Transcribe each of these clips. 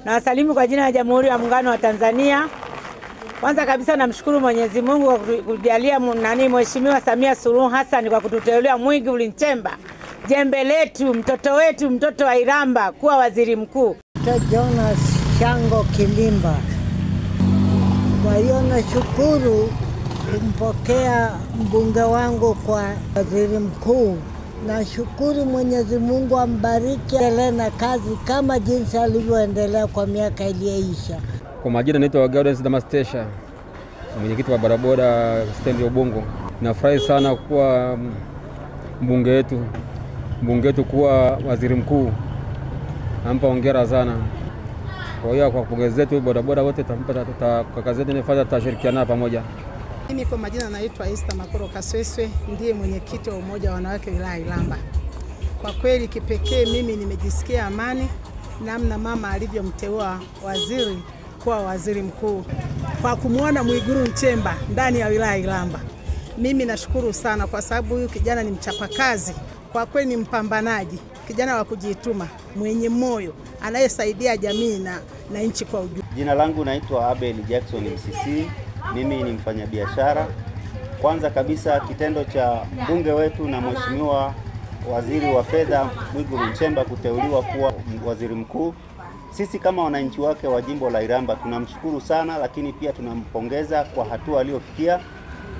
Na wasalimu kwa jina la Jamhuri ya Muungano wa Tanzania. Kwanza kabisa namshukuru Mwenyezi Mungu kwa kujalia Mheshimiwa Samia Suluhu Hassan kwa kututeulia Mwigulu Nchemba, jembe letu, mtoto wetu, mtoto wa Iramba, kuwa waziri mkuu. Jonas Shango Kilimba. Kwa hiyo nashukuru kumpokea mbunge wangu kwa waziri mkuu. Nashukuru Mwenyezi Mungu ambariki, endelee na kazi kama jinsi alivyoendelea kwa miaka iliyoisha. Kwa majina naitwa Gaudens Damastesha, mwenyekiti wa bodaboda stendi ya Ubungo. Nafurahi sana kuwa mbunge wetu kuwa waziri mkuu. Nampa hongera sana. Kwa hiyo kwa pongezi zetu bodaboda wote kwa kazi yetu inafanya tutashirikiana pamoja. Mimi kwa majina naitwa Esther Makoro Kasweswe, ndiye mwenyekiti wa umoja wa wanawake wilaya Iramba. Kwa kweli kipekee mimi nimejisikia amani namna mama alivyomteua waziri kuwa waziri mkuu kwa kumuona Mwigulu Nchemba ndani ya wilaya Iramba. Mimi nashukuru sana kwa sababu huyu kijana ni mchapakazi, kwa kweli ni mpambanaji, kijana wa kujituma, mwenye moyo, anayesaidia jamii na nchi kwa ujumla. Jina langu naitwa Abel Jackson MCC. Mimi ni mfanyabiashara. Kwanza kabisa kitendo cha mbunge wetu na mheshimiwa waziri wa fedha Mwigulu Nchemba kuteuliwa kuwa waziri mkuu, sisi kama wananchi wake wa jimbo la Iramba tunamshukuru sana, lakini pia tunampongeza kwa hatua aliyofikia.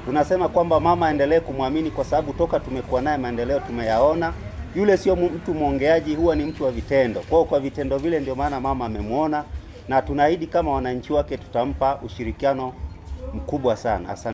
Tunasema kwamba mama aendelee kumwamini kwa sababu toka tumekuwa naye maendeleo tumeyaona. Yule sio mtu mwongeaji, huwa ni mtu wa vitendo. Kwa vitendo vile ndio maana mama amemuona, na tunaahidi kama wananchi wake tutampa ushirikiano mkubwa sana. Asante.